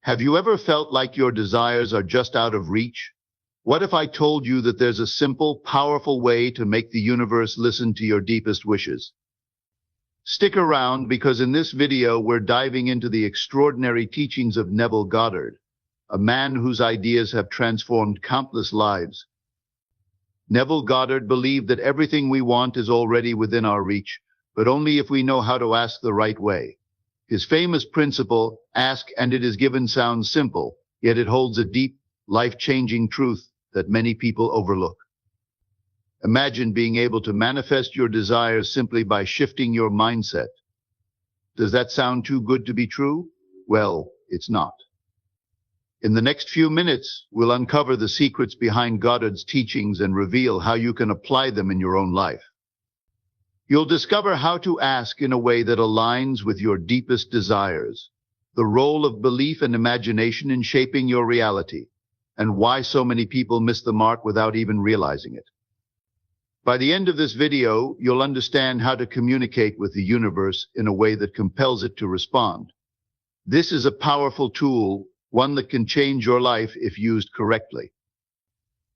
Have you ever felt like your desires are just out of reach? What if I told you that there's a simple, powerful way to make the universe listen to your deepest wishes? Stick around because in this video we're diving into the extraordinary teachings of Neville Goddard, a man whose ideas have transformed countless lives. Neville Goddard believed that everything we want is already within our reach, but only if we know how to ask the right way. His famous principle, ask and it is given, sounds simple, yet it holds a deep, life-changing truth that many people overlook. Imagine being able to manifest your desires simply by shifting your mindset. Does that sound too good to be true? Well, it's not. In the next few minutes, we'll uncover the secrets behind Goddard's teachings and reveal how you can apply them in your own life. You'll discover how to ask in a way that aligns with your deepest desires, the role of belief and imagination in shaping your reality, and why so many people miss the mark without even realizing it. By the end of this video, you'll understand how to communicate with the universe in a way that compels it to respond. This is a powerful tool, one that can change your life if used correctly.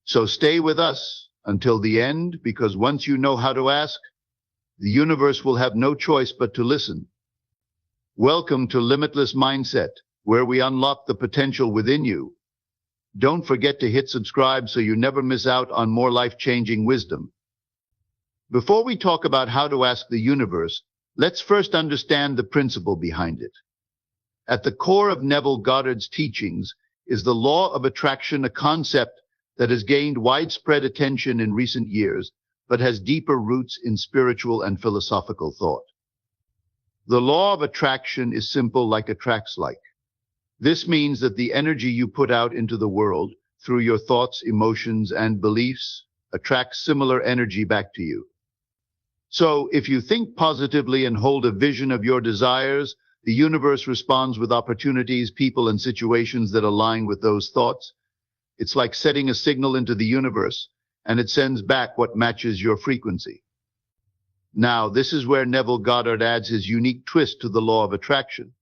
So stay with us until the end, because once you know how to ask, the universe will have no choice but to listen. Welcome to Limitless Mindset, where we unlock the potential within you. Don't forget to hit subscribe so you never miss out on more life-changing wisdom. Before we talk about how to ask the universe, let's first understand the principle behind it. At the core of Neville Goddard's teachings is the law of attraction, a concept that has gained widespread attention in recent years, but has deeper roots in spiritual and philosophical thought. The law of attraction is simple: like attracts like. This means that the energy you put out into the world, through your thoughts, emotions, and beliefs, attracts similar energy back to you. So, if you think positively and hold a vision of your desires, the universe responds with opportunities, people, and situations that align with those thoughts. It's like setting a signal into the universe, and it sends back what matches your frequency. Now, this is where Neville Goddard adds his unique twist to the law of attraction.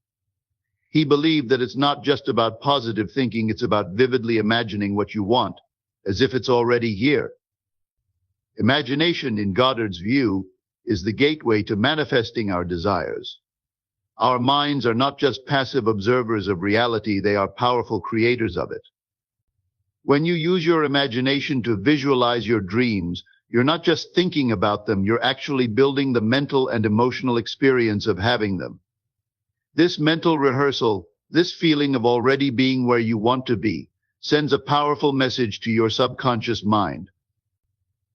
He believed that it's not just about positive thinking, it's about vividly imagining what you want, as if it's already here. Imagination, in Goddard's view, is the gateway to manifesting our desires. Our minds are not just passive observers of reality, they are powerful creators of it. When you use your imagination to visualize your dreams, you're not just thinking about them, you're actually building the mental and emotional experience of having them. This mental rehearsal, this feeling of already being where you want to be, sends a powerful message to your subconscious mind.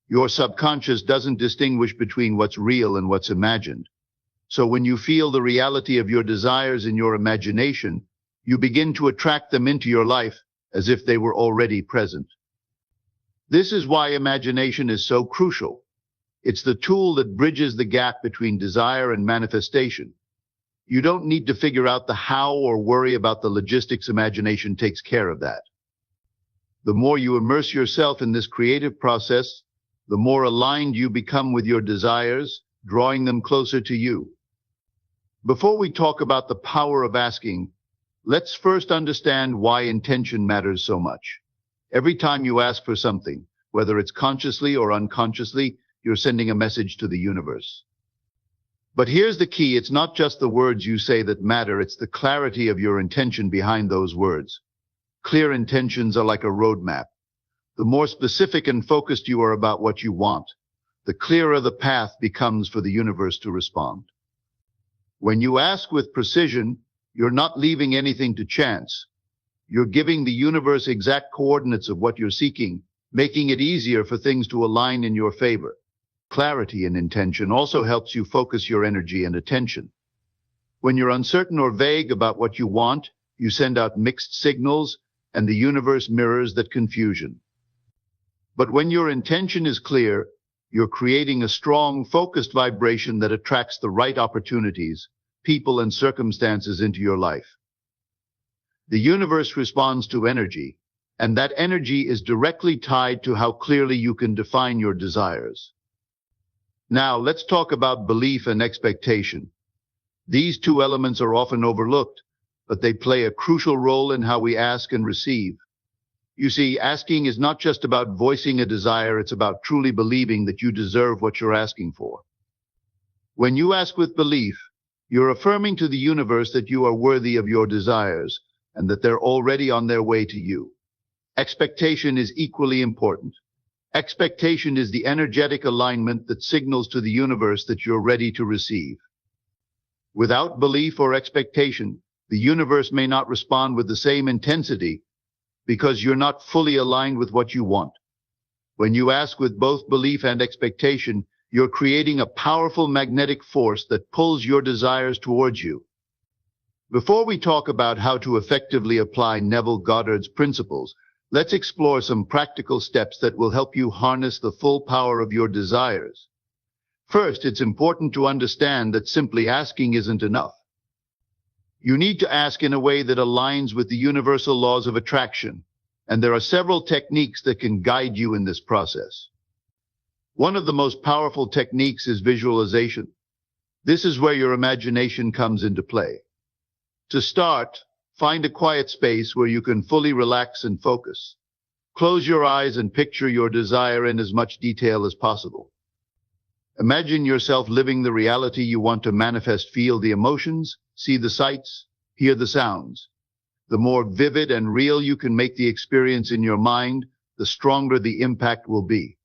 Your subconscious doesn't distinguish between what's real and what's imagined. So when you feel the reality of your desires in your imagination, you begin to attract them into your life as if they were already present. This is why imagination is so crucial. It's the tool that bridges the gap between desire and manifestation. You don't need to figure out the how or worry about the logistics. Imagination takes care of that. The more you immerse yourself in this creative process, the more aligned you become with your desires, drawing them closer to you. Before we talk about the power of asking, let's first understand why intention matters so much. Every time you ask for something, whether it's consciously or unconsciously, you're sending a message to the universe. But here's the key: it's not just the words you say that matter, it's the clarity of your intention behind those words. Clear intentions are like a roadmap. The more specific and focused you are about what you want, the clearer the path becomes for the universe to respond. When you ask with precision, you're not leaving anything to chance. You're giving the universe exact coordinates of what you're seeking, making it easier for things to align in your favor. Clarity in intention also helps you focus your energy and attention. When you're uncertain or vague about what you want, you send out mixed signals, and the universe mirrors that confusion. But when your intention is clear, you're creating a strong, focused vibration that attracts the right opportunities, people, and circumstances into your life. The universe responds to energy, and that energy is directly tied to how clearly you can define your desires. Now, let's talk about belief and expectation. These two elements are often overlooked, but they play a crucial role in how we ask and receive. You see, asking is not just about voicing a desire, it's about truly believing that you deserve what you're asking for. When you ask with belief, you're affirming to the universe that you are worthy of your desires and that they're already on their way to you. Expectation is equally important. Expectation is the energetic alignment that signals to the universe that you're ready to receive. Without belief or expectation, the universe may not respond with the same intensity because you're not fully aligned with what you want. When you ask with both belief and expectation, you're creating a powerful magnetic force that pulls your desires towards you. Before we talk about how to effectively apply Neville Goddard's principles, let's explore some practical steps that will help you harness the full power of your desires. First, it's important to understand that simply asking isn't enough. You need to ask in a way that aligns with the universal laws of attraction, and there are several techniques that can guide you in this process. One of the most powerful techniques is visualization. This is where your imagination comes into play. To start, find a quiet space where you can fully relax and focus. Close your eyes and picture your desire in as much detail as possible. Imagine yourself living the reality you want to manifest. Feel the emotions, see the sights, hear the sounds. The more vivid and real you can make the experience in your mind, the stronger the impact will be.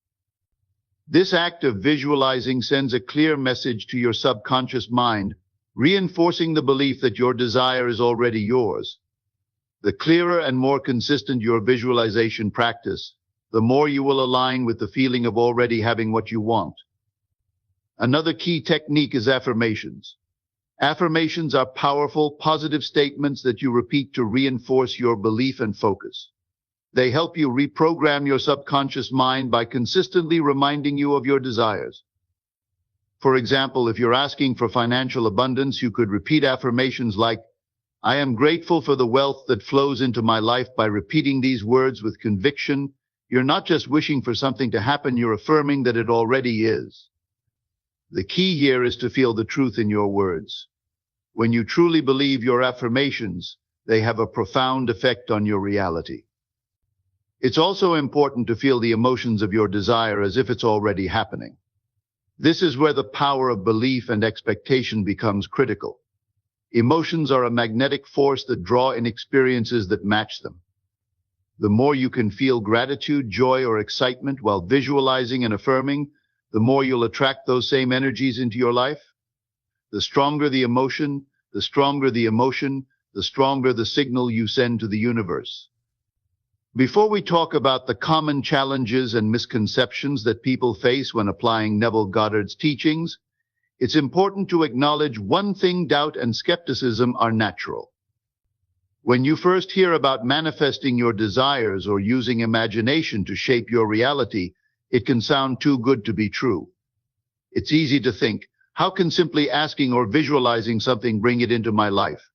This act of visualizing sends a clear message to your subconscious mind, reinforcing the belief that your desire is already yours. The clearer and more consistent your visualization practice, the more you will align with the feeling of already having what you want. Another key technique is affirmations. Affirmations are powerful, positive statements that you repeat to reinforce your belief and focus. They help you reprogram your subconscious mind by consistently reminding you of your desires. For example, if you're asking for financial abundance, you could repeat affirmations like, "I am grateful for the wealth that flows into my life." By repeating these words with conviction, you're not just wishing for something to happen, you're affirming that it already is. The key here is to feel the truth in your words. When you truly believe your affirmations, they have a profound effect on your reality. It's also important to feel the emotions of your desire as if it's already happening. This is where the power of belief and expectation becomes critical. Emotions are a magnetic force that draw in experiences that match them. The more you can feel gratitude, joy, or excitement while visualizing and affirming, the more you'll attract those same energies into your life. The stronger the emotion, the stronger the signal you send to the universe. Before we talk about the common challenges and misconceptions that people face when applying Neville Goddard's teachings, it's important to acknowledge one thing: doubt and skepticism are natural. When you first hear about manifesting your desires or using imagination to shape your reality, it can sound too good to be true. It's easy to think, how can simply asking or visualizing something bring it into my life?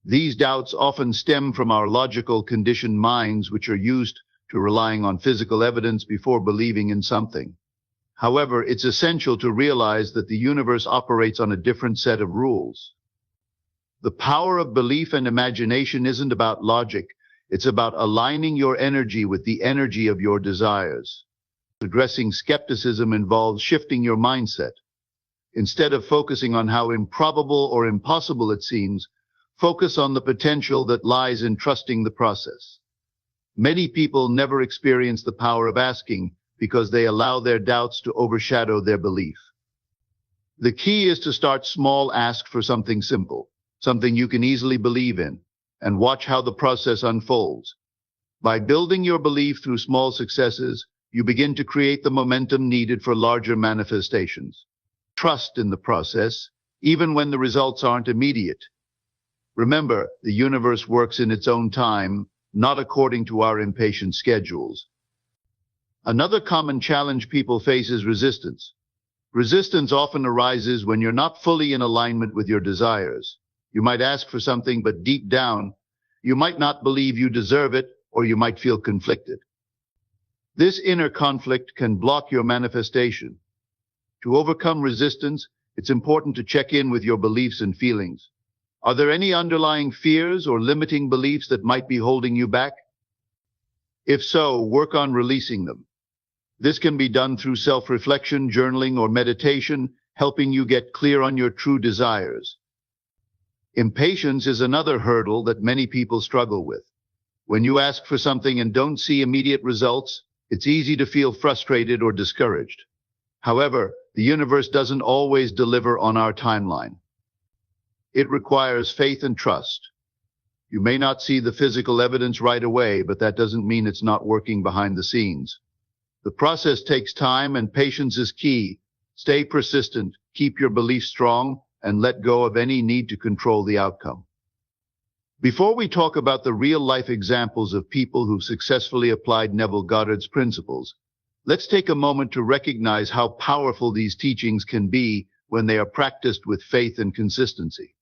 These doubts often stem from our logical, conditioned minds, which are used to relying on physical evidence before believing in something. However, it's essential to realize that the universe operates on a different set of rules. The power of belief and imagination isn't about logic. It's about aligning your energy with the energy of your desires. Addressing skepticism involves shifting your mindset. Instead of focusing on how improbable or impossible it seems, focus on the potential that lies in trusting the process. Many people never experience the power of asking because they allow their doubts to overshadow their belief. The key is to start small. Ask for something simple, something you can easily believe in, and watch how the process unfolds. By building your belief through small successes, you begin to create the momentum needed for larger manifestations. Trust in the process, even when the results aren't immediate. Remember, the universe works in its own time, not according to our impatient schedules. Another common challenge people face is resistance. Resistance often arises when you're not fully in alignment with your desires. You might ask for something, but deep down, you might not believe you deserve it, or you might feel conflicted. This inner conflict can block your manifestation. To overcome resistance, it's important to check in with your beliefs and feelings. Are there any underlying fears or limiting beliefs that might be holding you back? If so, work on releasing them. This can be done through self-reflection, journaling, or meditation, helping you get clear on your true desires. Impatience is another hurdle that many people struggle with. When you ask for something and don't see immediate results, it's easy to feel frustrated or discouraged. However, the universe doesn't always deliver on our timeline. It requires faith and trust. You may not see the physical evidence right away, but that doesn't mean it's not working behind the scenes. The process takes time, and patience is key. Stay persistent, keep your beliefs strong, and let go of any need to control the outcome. Before we talk about the real-life examples of people who've successfully applied Neville Goddard's principles, let's take a moment to recognize how powerful these teachings can be when they are practiced with faith and consistency.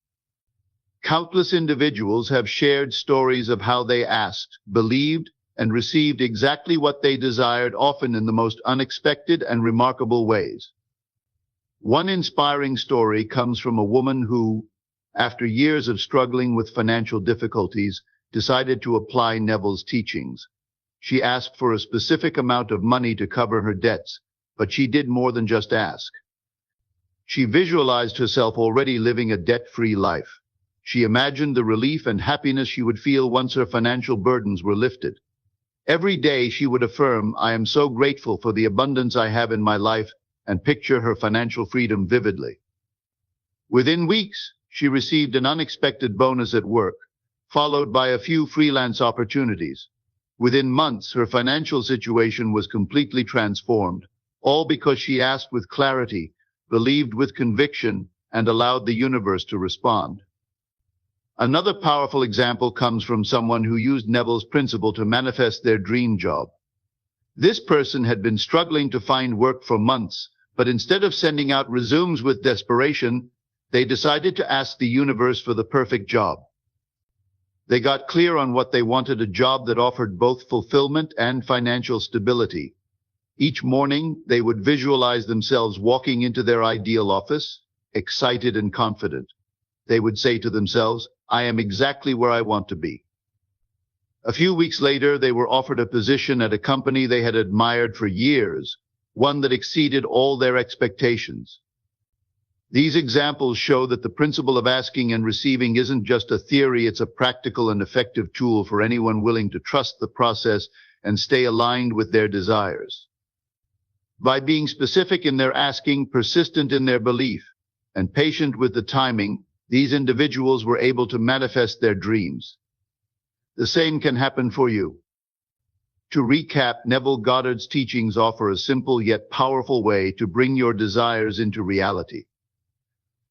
Countless individuals have shared stories of how they asked, believed, and received exactly what they desired, often in the most unexpected and remarkable ways. One inspiring story comes from a woman who, after years of struggling with financial difficulties, decided to apply Neville's teachings. She asked for a specific amount of money to cover her debts, but she did more than just ask. She visualized herself already living a debt-free life. She imagined the relief and happiness she would feel once her financial burdens were lifted. Every day she would affirm, "I am so grateful for the abundance I have in my life," and picture her financial freedom vividly. Within weeks, she received an unexpected bonus at work, followed by a few freelance opportunities. Within months, her financial situation was completely transformed, all because she asked with clarity, believed with conviction, and allowed the universe to respond. Another powerful example comes from someone who used Neville's principle to manifest their dream job. This person had been struggling to find work for months, but instead of sending out resumes with desperation, they decided to ask the universe for the perfect job. They got clear on what they wanted: a job that offered both fulfillment and financial stability. Each morning, they would visualize themselves walking into their ideal office, excited and confident. They would say to themselves, "I am exactly where I want to be." A few weeks later, they were offered a position at a company they had admired for years, one that exceeded all their expectations. These examples show that the principle of asking and receiving isn't just a theory, it's a practical and effective tool for anyone willing to trust the process and stay aligned with their desires. By being specific in their asking, persistent in their belief, and patient with the timing, these individuals were able to manifest their dreams. The same can happen for you. To recap, Neville Goddard's teachings offer a simple yet powerful way to bring your desires into reality.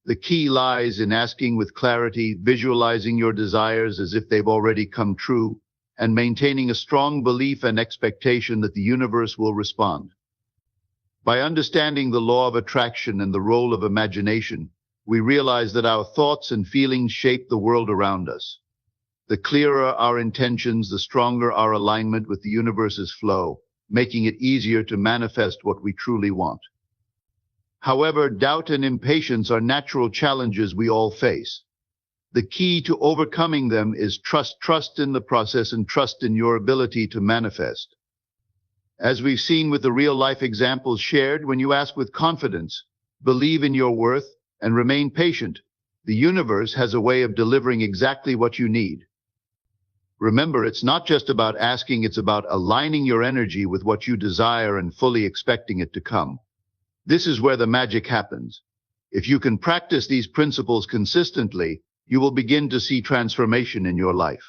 The key lies in asking with clarity, visualizing your desires as if they've already come true, and maintaining a strong belief and expectation that the universe will respond. By understanding the law of attraction and the role of imagination, we realize that our thoughts and feelings shape the world around us. The clearer our intentions, the stronger our alignment with the universe's flow, making it easier to manifest what we truly want. However, doubt and impatience are natural challenges we all face. The key to overcoming them is trust in the process and trust in your ability to manifest. As we've seen with the real-life examples shared, when you ask with confidence, believe in your worth, and remain patient, the universe has a way of delivering exactly what you need. Remember, it's not just about asking, it's about aligning your energy with what you desire and fully expecting it to come. This is where the magic happens. If you can practice these principles consistently, you will begin to see transformation in your life.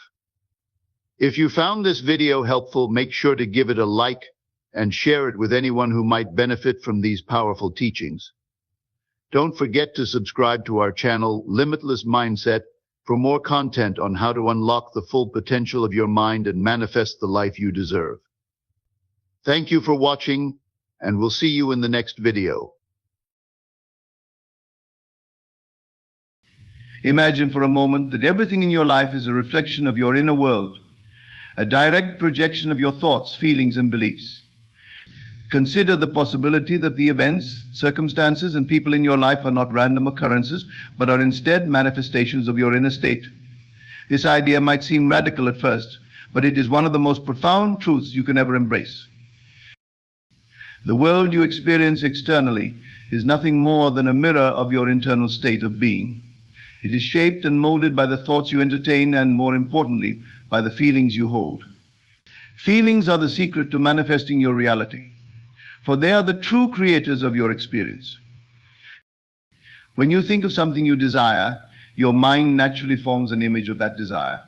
If you found this video helpful, make sure to give it a like and share it with anyone who might benefit from these powerful teachings. Don't forget to subscribe to our channel, Limitless Mindset, for more content on how to unlock the full potential of your mind and manifest the life you deserve. Thank you for watching, and we'll see you in the next video. Imagine for a moment that everything in your life is a reflection of your inner world, a direct projection of your thoughts, feelings, and beliefs. Consider the possibility that the events, circumstances, and people in your life are not random occurrences, but are instead manifestations of your inner state. This idea might seem radical at first, but it is one of the most profound truths you can ever embrace. The world you experience externally is nothing more than a mirror of your internal state of being. It is shaped and molded by the thoughts you entertain and, more importantly, by the feelings you hold. Feelings are the secret to manifesting your reality, for they are the true creators of your experience. When you think of something you desire, your mind naturally forms an image of that desire.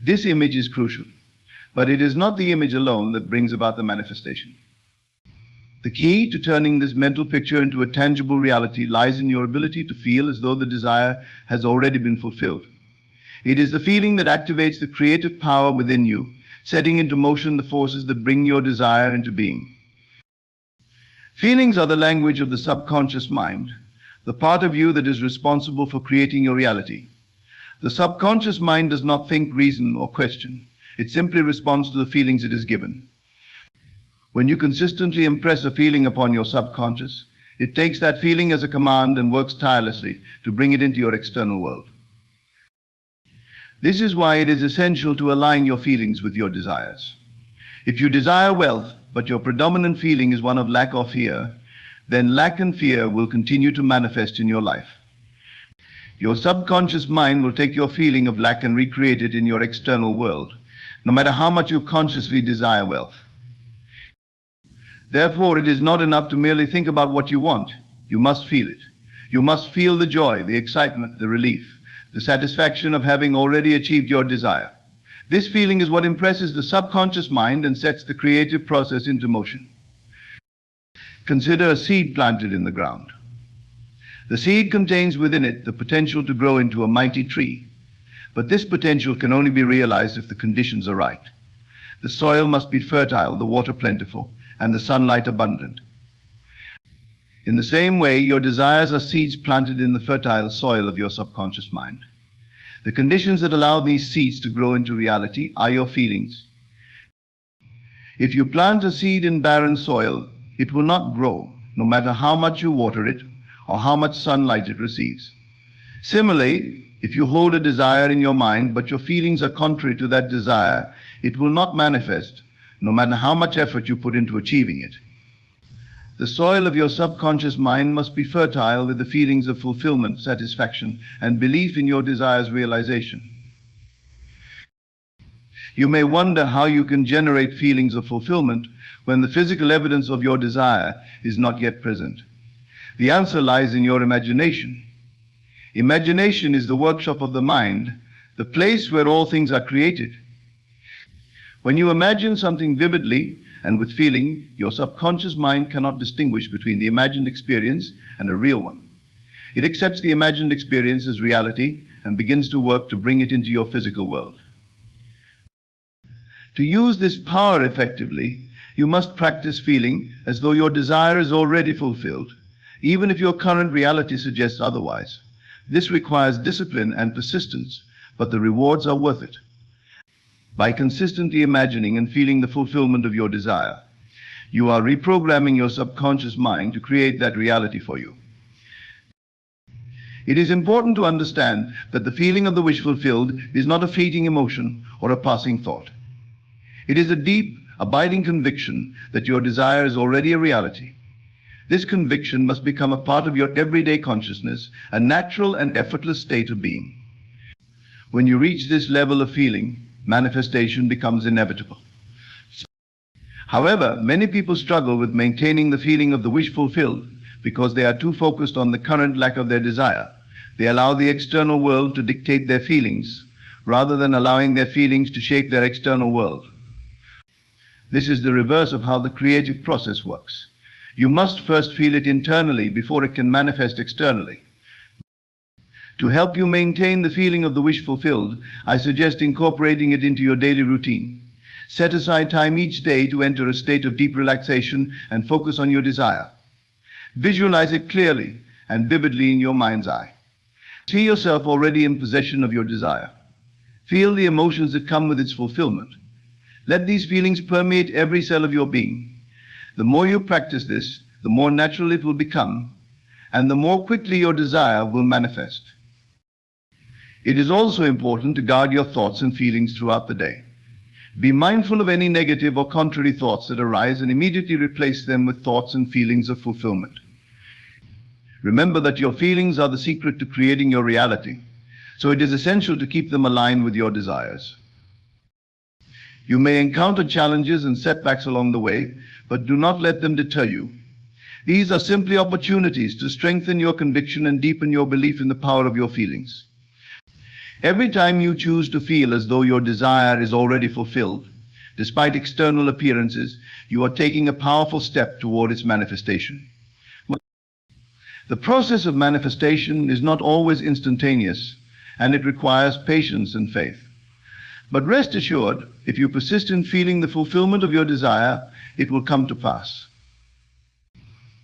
This image is crucial, but it is not the image alone that brings about the manifestation. The key to turning this mental picture into a tangible reality lies in your ability to feel as though the desire has already been fulfilled. It is the feeling that activates the creative power within you, setting into motion the forces that bring your desire into being. Feelings are the language of the subconscious mind, the part of you that is responsible for creating your reality. The subconscious mind does not think, reason, or question. It simply responds to the feelings it is given. When you consistently impress a feeling upon your subconscious, it takes that feeling as a command and works tirelessly to bring it into your external world. This is why it is essential to align your feelings with your desires. If you desire wealth, but your predominant feeling is one of lack or fear, then lack and fear will continue to manifest in your life. Your subconscious mind will take your feeling of lack and recreate it in your external world, no matter how much you consciously desire wealth. Therefore, it is not enough to merely think about what you want. You must feel it. You must feel the joy, the excitement, the relief, the satisfaction of having already achieved your desire. This feeling is what impresses the subconscious mind and sets the creative process into motion. Consider a seed planted in the ground. The seed contains within it the potential to grow into a mighty tree. But this potential can only be realized if the conditions are right. The soil must be fertile, the water plentiful, and the sunlight abundant. In the same way, your desires are seeds planted in the fertile soil of your subconscious mind. The conditions that allow these seeds to grow into reality are your feelings. If you plant a seed in barren soil, it will not grow, no matter how much you water it or how much sunlight it receives. Similarly, if you hold a desire in your mind, but your feelings are contrary to that desire, it will not manifest, no matter how much effort you put into achieving it. The soil of your subconscious mind must be fertile with the feelings of fulfillment, satisfaction, and belief in your desire's realization. You may wonder how you can generate feelings of fulfillment when the physical evidence of your desire is not yet present. The answer lies in your imagination. Imagination is the workshop of the mind, the place where all things are created. When you imagine something vividly and with feeling, your subconscious mind cannot distinguish between the imagined experience and a real one. It accepts the imagined experience as reality and begins to work to bring it into your physical world. To use this power effectively, you must practice feeling as though your desire is already fulfilled, even if your current reality suggests otherwise. This requires discipline and persistence, but the rewards are worth it. By consistently imagining and feeling the fulfillment of your desire, you are reprogramming your subconscious mind to create that reality for you. It is important to understand that the feeling of the wish fulfilled is not a fleeting emotion or a passing thought. It is a deep, abiding conviction that your desire is already a reality. This conviction must become a part of your everyday consciousness, a natural and effortless state of being. When you reach this level of feeling, manifestation becomes inevitable. However, many people struggle with maintaining the feeling of the wish fulfilled because they are too focused on the current lack of their desire. They allow the external world to dictate their feelings rather than allowing their feelings to shape their external world. This is the reverse of how the creative process works. You must first feel it internally before it can manifest externally. To help you maintain the feeling of the wish fulfilled, I suggest incorporating it into your daily routine. Set aside time each day to enter a state of deep relaxation and focus on your desire. Visualize it clearly and vividly in your mind's eye. See yourself already in possession of your desire. Feel the emotions that come with its fulfillment. Let these feelings permeate every cell of your being. The more you practice this, the more natural it will become, and the more quickly your desire will manifest. It is also important to guard your thoughts and feelings throughout the day. Be mindful of any negative or contrary thoughts that arise and immediately replace them with thoughts and feelings of fulfillment. Remember that your feelings are the secret to creating your reality, so it is essential to keep them aligned with your desires. You may encounter challenges and setbacks along the way, but do not let them deter you. These are simply opportunities to strengthen your conviction and deepen your belief in the power of your feelings. Every time you choose to feel as though your desire is already fulfilled, despite external appearances, you are taking a powerful step toward its manifestation. The process of manifestation is not always instantaneous, and it requires patience and faith. But rest assured, if you persist in feeling the fulfillment of your desire, it will come to pass.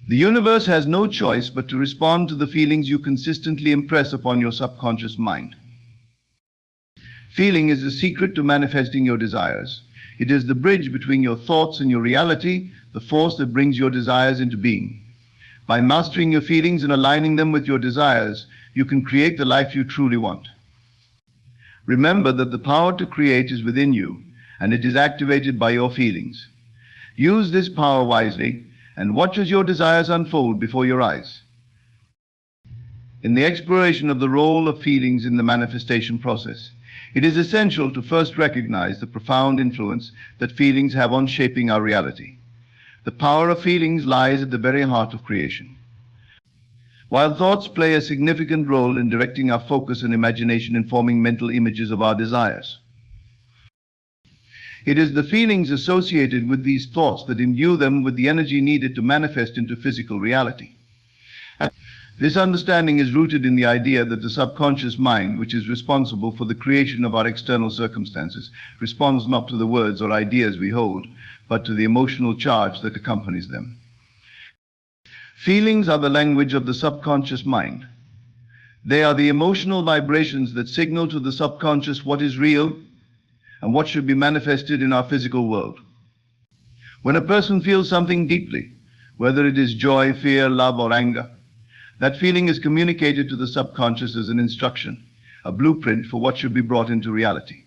The universe has no choice but to respond to the feelings you consistently impress upon your subconscious mind. Feeling is the secret to manifesting your desires. It is the bridge between your thoughts and your reality, the force that brings your desires into being. By mastering your feelings and aligning them with your desires, you can create the life you truly want. Remember that the power to create is within you, and it is activated by your feelings. Use this power wisely, and watch as your desires unfold before your eyes. In the exploration of the role of feelings in the manifestation process, it is essential to first recognize the profound influence that feelings have on shaping our reality. The power of feelings lies at the very heart of creation. While thoughts play a significant role in directing our focus and imagination in forming mental images of our desires, it is the feelings associated with these thoughts that imbue them with the energy needed to manifest into physical reality. This understanding is rooted in the idea that the subconscious mind, which is responsible for the creation of our external circumstances, responds not to the words or ideas we hold, but to the emotional charge that accompanies them. Feelings are the language of the subconscious mind. They are the emotional vibrations that signal to the subconscious what is real and what should be manifested in our physical world. When a person feels something deeply, whether it is joy, fear, love, or anger, that feeling is communicated to the subconscious as an instruction, a blueprint for what should be brought into reality.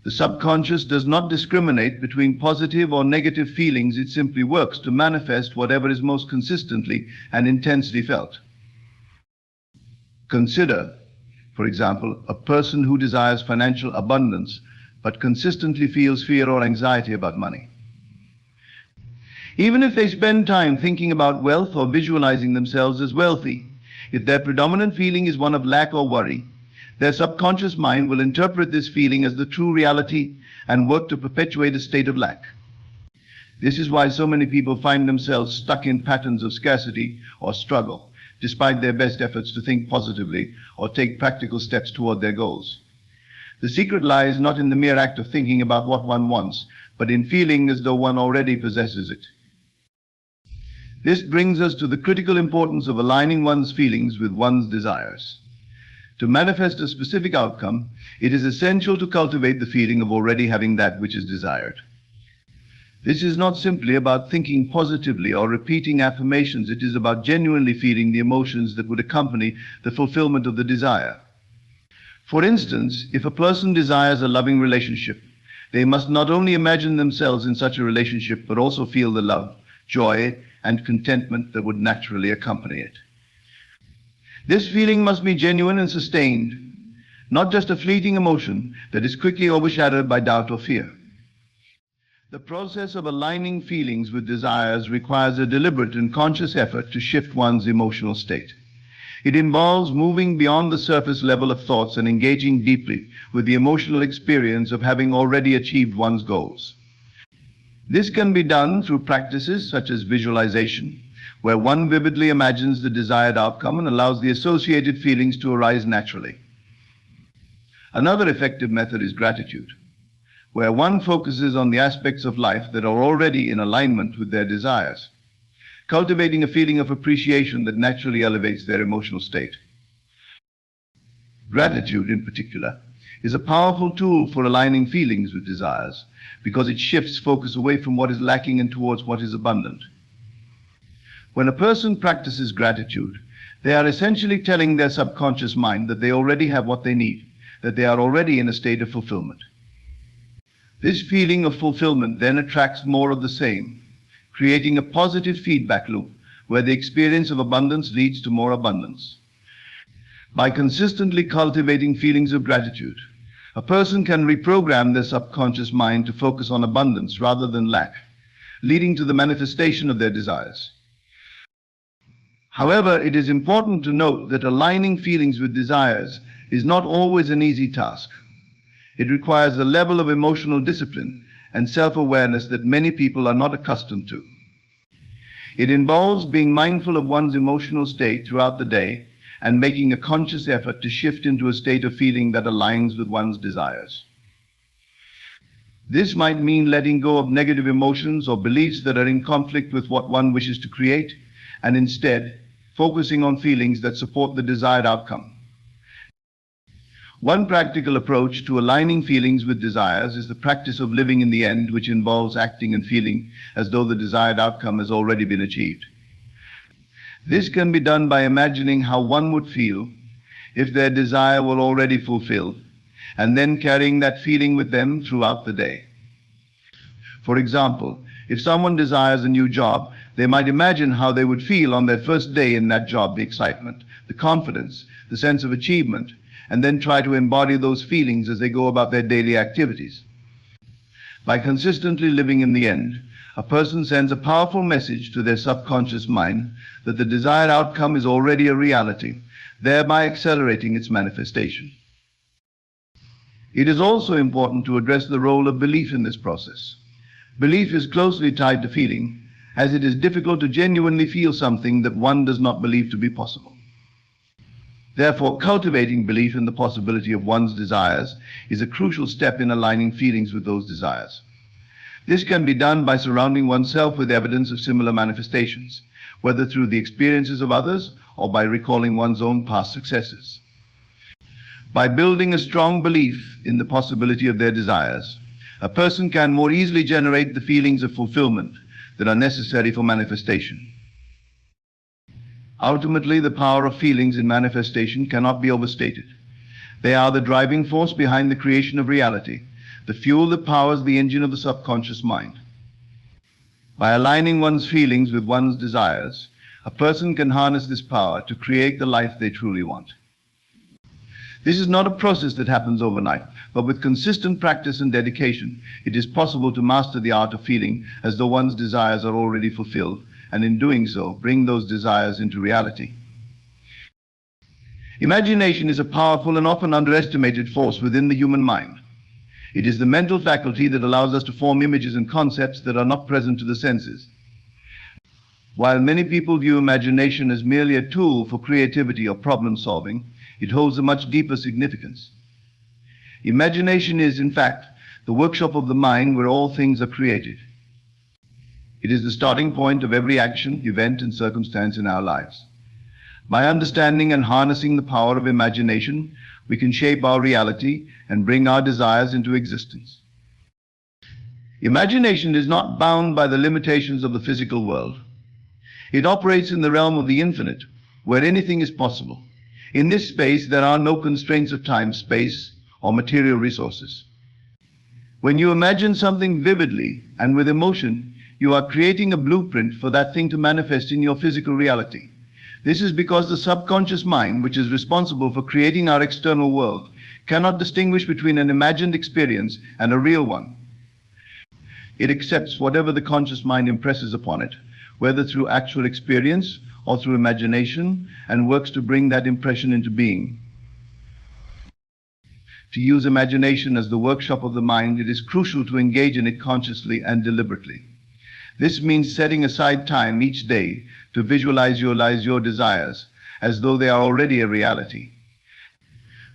The subconscious does not discriminate between positive or negative feelings. It simply works to manifest whatever is most consistently and intensely felt. Consider, for example, a person who desires financial abundance but consistently feels fear or anxiety about money. Even if they spend time thinking about wealth or visualizing themselves as wealthy, if their predominant feeling is one of lack or worry, their subconscious mind will interpret this feeling as the true reality and work to perpetuate a state of lack. This is why so many people find themselves stuck in patterns of scarcity or struggle, despite their best efforts to think positively or take practical steps toward their goals. The secret lies not in the mere act of thinking about what one wants, but in feeling as though one already possesses it. This brings us to the critical importance of aligning one's feelings with one's desires. To manifest a specific outcome, it is essential to cultivate the feeling of already having that which is desired. This is not simply about thinking positively or repeating affirmations. It is about genuinely feeling the emotions that would accompany the fulfillment of the desire. For instance, if a person desires a loving relationship, they must not only imagine themselves in such a relationship, but also feel the love, joy, and contentment that would naturally accompany it. This feeling must be genuine and sustained, not just a fleeting emotion that is quickly overshadowed by doubt or fear. The process of aligning feelings with desires requires a deliberate and conscious effort to shift one's emotional state. It involves moving beyond the surface level of thoughts and engaging deeply with the emotional experience of having already achieved one's goals. This can be done through practices such as visualization, where one vividly imagines the desired outcome and allows the associated feelings to arise naturally. Another effective method is gratitude, where one focuses on the aspects of life that are already in alignment with their desires, cultivating a feeling of appreciation that naturally elevates their emotional state. Gratitude, in particular, is a powerful tool for aligning feelings with desires because it shifts focus away from what is lacking and towards what is abundant. When a person practices gratitude, they are essentially telling their subconscious mind that they already have what they need, that they are already in a state of fulfillment. This feeling of fulfillment then attracts more of the same, creating a positive feedback loop where the experience of abundance leads to more abundance. By consistently cultivating feelings of gratitude, a person can reprogram their subconscious mind to focus on abundance rather than lack, leading to the manifestation of their desires. However, it is important to note that aligning feelings with desires is not always an easy task. It requires a level of emotional discipline and self-awareness that many people are not accustomed to. It involves being mindful of one's emotional state throughout the day and making a conscious effort to shift into a state of feeling that aligns with one's desires. This might mean letting go of negative emotions or beliefs that are in conflict with what one wishes to create, and instead focusing on feelings that support the desired outcome. One practical approach to aligning feelings with desires is the practice of living in the end, which involves acting and feeling as though the desired outcome has already been achieved. This can be done by imagining how one would feel if their desire were already fulfilled, and then carrying that feeling with them throughout the day. For example, if someone desires a new job, they might imagine how they would feel on their first day in that job, the excitement, the confidence, the sense of achievement, and then try to embody those feelings as they go about their daily activities. By consistently living in the end, a person sends a powerful message to their subconscious mind that the desired outcome is already a reality, thereby accelerating its manifestation. It is also important to address the role of belief in this process. Belief is closely tied to feeling, as it is difficult to genuinely feel something that one does not believe to be possible. Therefore, cultivating belief in the possibility of one's desires is a crucial step in aligning feelings with those desires. This can be done by surrounding oneself with evidence of similar manifestations, whether through the experiences of others or by recalling one's own past successes. By building a strong belief in the possibility of their desires, a person can more easily generate the feelings of fulfillment that are necessary for manifestation. Ultimately, the power of feelings in manifestation cannot be overstated. They are the driving force behind the creation of reality, the fuel that powers the engine of the subconscious mind. By aligning one's feelings with one's desires, a person can harness this power to create the life they truly want. This is not a process that happens overnight, but with consistent practice and dedication, it is possible to master the art of feeling as though one's desires are already fulfilled, and in doing so, bring those desires into reality. Imagination is a powerful and often underestimated force within the human mind. It is the mental faculty that allows us to form images and concepts that are not present to the senses. While many people view imagination as merely a tool for creativity or problem solving, it holds a much deeper significance. Imagination is, in fact, the workshop of the mind where all things are created. It is the starting point of every action, event, and circumstance in our lives. By understanding and harnessing the power of imagination, we can shape our reality and bring our desires into existence. Imagination is not bound by the limitations of the physical world. It operates in the realm of the infinite, where anything is possible. In this space, there are no constraints of time, space, or material resources. When you imagine something vividly and with emotion, you are creating a blueprint for that thing to manifest in your physical reality. This is because the subconscious mind, which is responsible for creating our external world, cannot distinguish between an imagined experience and a real one. It accepts whatever the conscious mind impresses upon it, whether through actual experience or through imagination, and works to bring that impression into being. To use imagination as the workshop of the mind, it is crucial to engage in it consciously and deliberately. This means setting aside time each day to visualize your desires as though they are already a reality.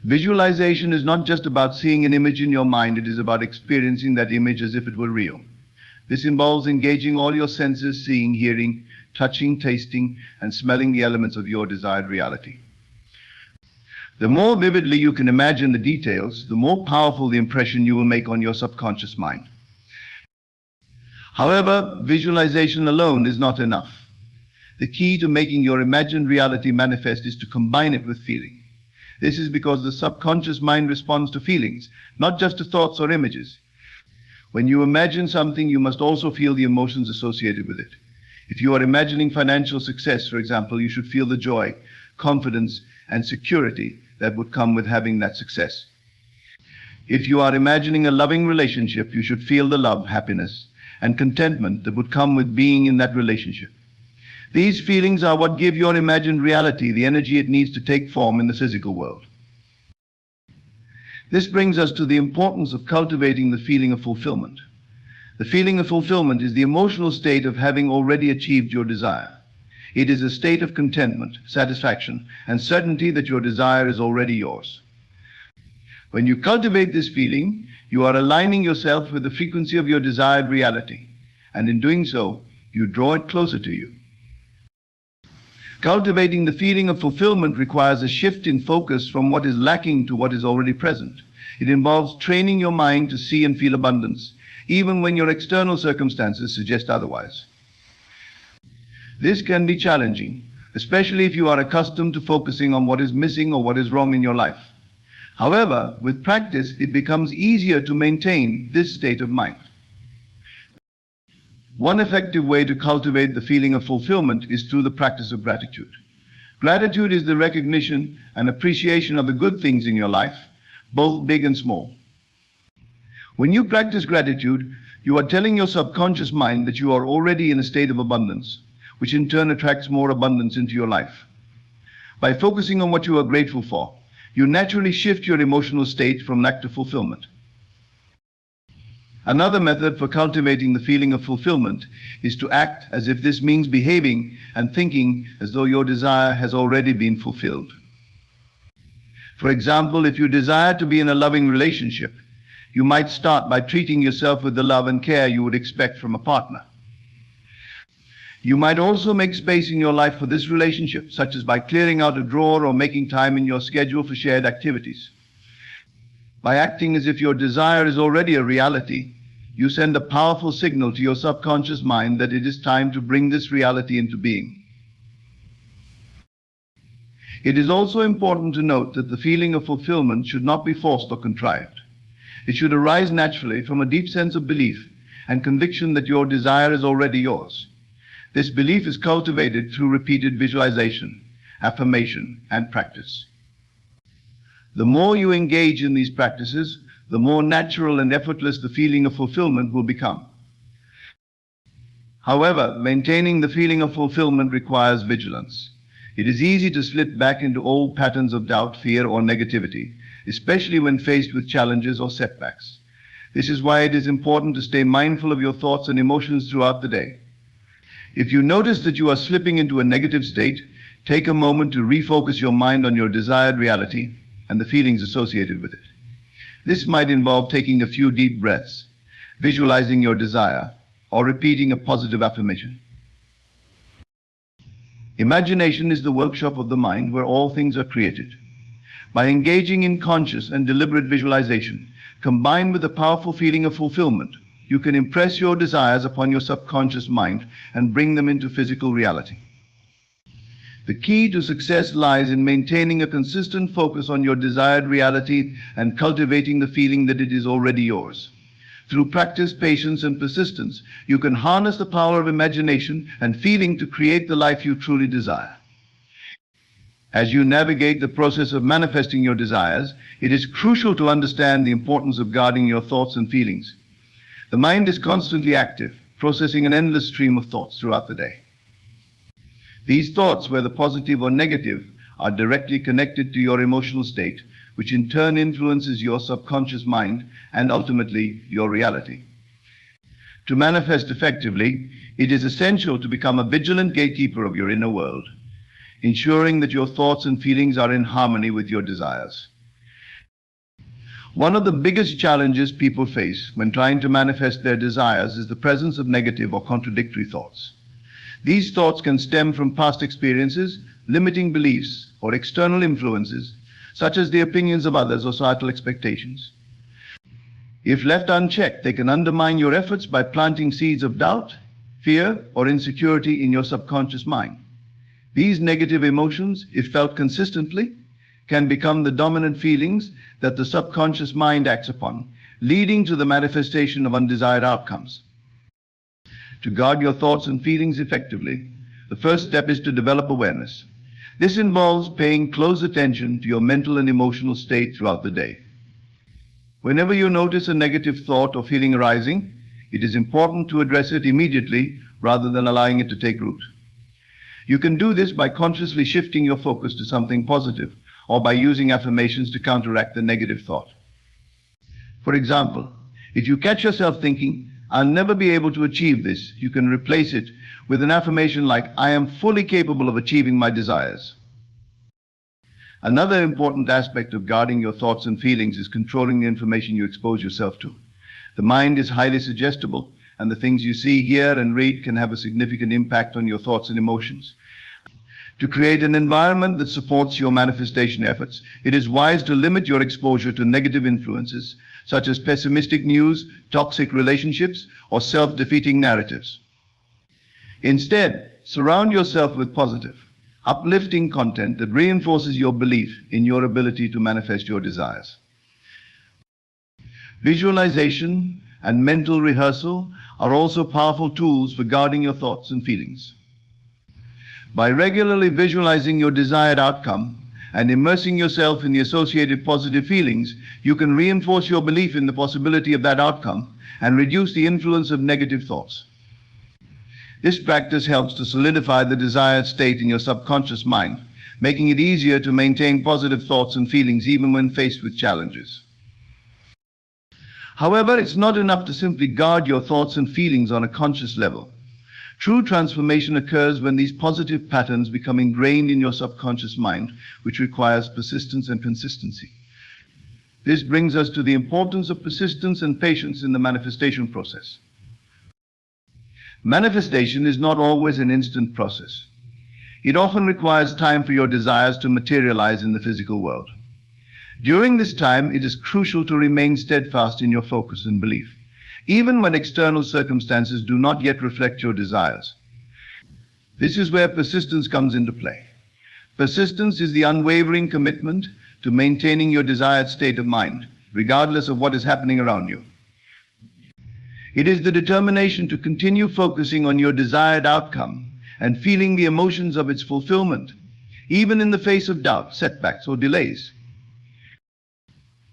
Visualization is not just about seeing an image in your mind, it is about experiencing that image as if it were real. This involves engaging all your senses, seeing, hearing, touching, tasting, and smelling the elements of your desired reality. The more vividly you can imagine the details, the more powerful the impression you will make on your subconscious mind. However, visualization alone is not enough. The key to making your imagined reality manifest is to combine it with feeling. This is because the subconscious mind responds to feelings, not just to thoughts or images. When you imagine something, you must also feel the emotions associated with it. If you are imagining financial success, for example, you should feel the joy, confidence, and security that would come with having that success. If you are imagining a loving relationship, you should feel the love, happiness, and contentment that would come with being in that relationship. These feelings are what give your imagined reality the energy it needs to take form in the physical world. This brings us to the importance of cultivating the feeling of fulfillment. The feeling of fulfillment is the emotional state of having already achieved your desire. It is a state of contentment, satisfaction, and certainty that your desire is already yours. When you cultivate this feeling, you are aligning yourself with the frequency of your desired reality, and in doing so, you draw it closer to you. Cultivating the feeling of fulfillment requires a shift in focus from what is lacking to what is already present. It involves training your mind to see and feel abundance, even when your external circumstances suggest otherwise. This can be challenging, especially if you are accustomed to focusing on what is missing or what is wrong in your life. However, with practice, it becomes easier to maintain this state of mind. One effective way to cultivate the feeling of fulfillment is through the practice of gratitude. Gratitude is the recognition and appreciation of the good things in your life, both big and small. When you practice gratitude, you are telling your subconscious mind that you are already in a state of abundance, which in turn attracts more abundance into your life. By focusing on what you are grateful for, you naturally shift your emotional state from lack to fulfillment. Another method for cultivating the feeling of fulfillment is to act as if this means behaving and thinking as though your desire has already been fulfilled. For example, if you desire to be in a loving relationship, you might start by treating yourself with the love and care you would expect from a partner. You might also make space in your life for this relationship, such as by clearing out a drawer or making time in your schedule for shared activities. By acting as if your desire is already a reality, you send a powerful signal to your subconscious mind that it is time to bring this reality into being. It is also important to note that the feeling of fulfillment should not be forced or contrived. It should arise naturally from a deep sense of belief and conviction that your desire is already yours. This belief is cultivated through repeated visualization, affirmation, and practice. The more you engage in these practices, the more natural and effortless the feeling of fulfillment will become. However, maintaining the feeling of fulfillment requires vigilance. It is easy to slip back into old patterns of doubt, fear, or negativity, especially when faced with challenges or setbacks. This is why it is important to stay mindful of your thoughts and emotions throughout the day. If you notice that you are slipping into a negative state, take a moment to refocus your mind on your desired reality and the feelings associated with it. This might involve taking a few deep breaths, visualizing your desire, or repeating a positive affirmation. Imagination is the workshop of the mind where all things are created. By engaging in conscious and deliberate visualization, combined with a powerful feeling of fulfillment, you can impress your desires upon your subconscious mind and bring them into physical reality. The key to success lies in maintaining a consistent focus on your desired reality and cultivating the feeling that it is already yours. Through practice, patience, and persistence, you can harness the power of imagination and feeling to create the life you truly desire. As you navigate the process of manifesting your desires, it is crucial to understand the importance of guarding your thoughts and feelings. The mind is constantly active, processing an endless stream of thoughts throughout the day. These thoughts, whether positive or negative, are directly connected to your emotional state, which in turn influences your subconscious mind and ultimately your reality. To manifest effectively, it is essential to become a vigilant gatekeeper of your inner world, ensuring that your thoughts and feelings are in harmony with your desires. One of the biggest challenges people face when trying to manifest their desires is the presence of negative or contradictory thoughts. These thoughts can stem from past experiences, limiting beliefs, or external influences, such as the opinions of others or societal expectations. If left unchecked, they can undermine your efforts by planting seeds of doubt, fear, or insecurity in your subconscious mind. These negative emotions, if felt consistently, can become the dominant feelings that the subconscious mind acts upon, leading to the manifestation of undesired outcomes. To guard your thoughts and feelings effectively, the first step is to develop awareness. This involves paying close attention to your mental and emotional state throughout the day. Whenever you notice a negative thought or feeling arising, it is important to address it immediately rather than allowing it to take root. You can do this by consciously shifting your focus to something positive or by using affirmations to counteract the negative thought. For example, if you catch yourself thinking, "I'll never be able to achieve this," you can replace it with an affirmation like, "I am fully capable of achieving my desires." Another important aspect of guarding your thoughts and feelings is controlling the information you expose yourself to. The mind is highly suggestible, and the things you see, hear, and read can have a significant impact on your thoughts and emotions. To create an environment that supports your manifestation efforts, it is wise to limit your exposure to negative influences, such as pessimistic news, toxic relationships, or self-defeating narratives. Instead, surround yourself with positive, uplifting content that reinforces your belief in your ability to manifest your desires. Visualization and mental rehearsal are also powerful tools for guarding your thoughts and feelings. By regularly visualizing your desired outcome and immersing yourself in the associated positive feelings, you can reinforce your belief in the possibility of that outcome and reduce the influence of negative thoughts. This practice helps to solidify the desired state in your subconscious mind, making it easier to maintain positive thoughts and feelings even when faced with challenges. However, it's not enough to simply guard your thoughts and feelings on a conscious level. True transformation occurs when these positive patterns become ingrained in your subconscious mind, which requires persistence and consistency. This brings us to the importance of persistence and patience in the manifestation process. Manifestation is not always an instant process. It often requires time for your desires to materialize in the physical world. During this time, it is crucial to remain steadfast in your focus and belief, even when external circumstances do not yet reflect your desires. This is where persistence comes into play. Persistence is the unwavering commitment to maintaining your desired state of mind, regardless of what is happening around you. It is the determination to continue focusing on your desired outcome and feeling the emotions of its fulfillment, even in the face of doubt, setbacks, or delays.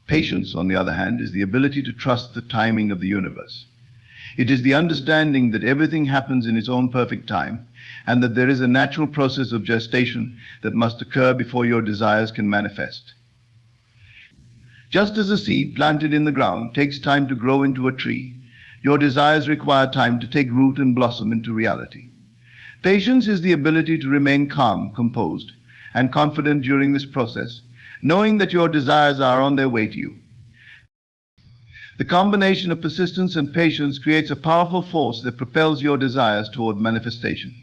Patience, on the other hand, is the ability to trust the timing of the universe. It is the understanding that everything happens in its own perfect time, and that there is a natural process of gestation that must occur before your desires can manifest. Just as a seed planted in the ground takes time to grow into a tree, your desires require time to take root and blossom into reality. Patience is the ability to remain calm, composed, and confident during this process, knowing that your desires are on their way to you. The combination of persistence and patience creates a powerful force that propels your desires toward manifestation.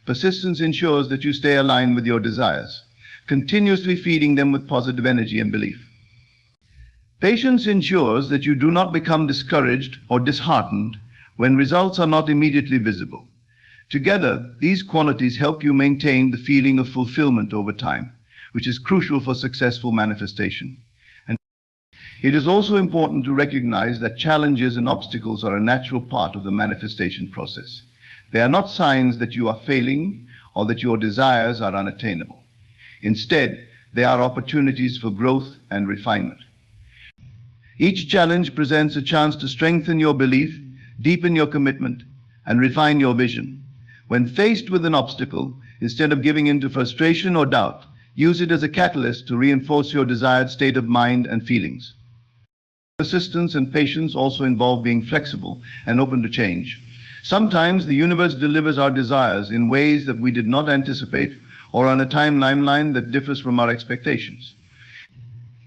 Persistence ensures that you stay aligned with your desires, continuously feeding them with positive energy and belief. Patience ensures that you do not become discouraged or disheartened when results are not immediately visible. Together, these qualities help you maintain the feeling of fulfillment over time, which is crucial for successful manifestation. And it is also important to recognize that challenges and obstacles are a natural part of the manifestation process. They are not signs that you are failing or that your desires are unattainable. Instead, they are opportunities for growth and refinement. Each challenge presents a chance to strengthen your belief, deepen your commitment, and refine your vision. When faced with an obstacle, instead of giving in to frustration or doubt, use it as a catalyst to reinforce your desired state of mind and feelings. Persistence and patience also involve being flexible and open to change. Sometimes the universe delivers our desires in ways that we did not anticipate or on a timeline that differs from our expectations.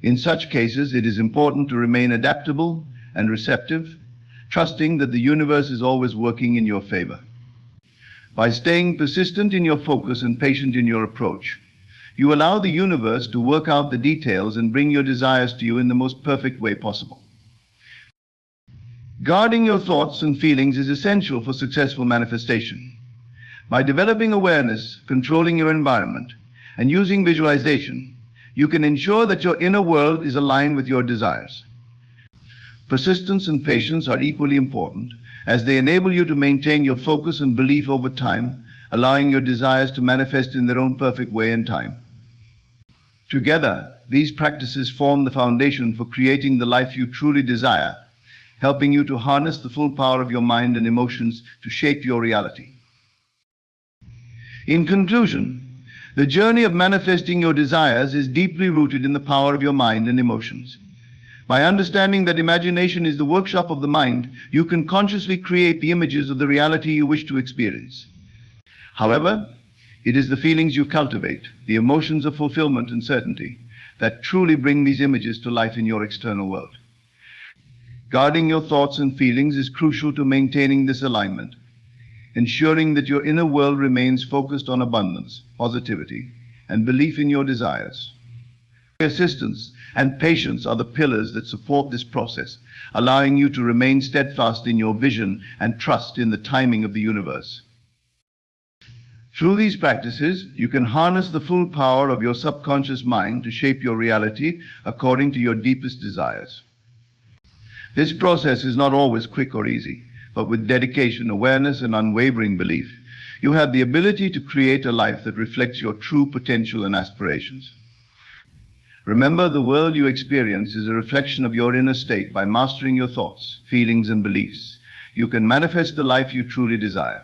In such cases, it is important to remain adaptable and receptive, trusting that the universe is always working in your favor. By staying persistent in your focus and patient in your approach, You allow the universe to work out the details and bring your desires to you in the most perfect way possible. Guarding your thoughts and feelings is essential for successful manifestation. By developing awareness, controlling your environment, and using visualization, you can ensure that your inner world is aligned with your desires. Persistence and patience are equally important, as they enable you to maintain your focus and belief over time, allowing your desires to manifest in their own perfect way and time. Together, these practices form the foundation for creating the life you truly desire, helping you to harness the full power of your mind and emotions to shape your reality. In conclusion, the journey of manifesting your desires is deeply rooted in the power of your mind and emotions. By understanding that imagination is the workshop of the mind, you can consciously create the images of the reality you wish to experience. However, it is the feelings you cultivate, the emotions of fulfillment and certainty, that truly bring these images to life in your external world. Guarding your thoughts and feelings is crucial to maintaining this alignment, ensuring that your inner world remains focused on abundance, positivity, and belief in your desires. Persistence and patience are the pillars that support this process, allowing you to remain steadfast in your vision and trust in the timing of the universe. Through these practices, you can harness the full power of your subconscious mind to shape your reality according to your deepest desires. This process is not always quick or easy, but with dedication, awareness, and unwavering belief, you have the ability to create a life that reflects your true potential and aspirations. Remember, the world you experience is a reflection of your inner state. By mastering your thoughts, feelings, and beliefs, you can manifest the life you truly desire.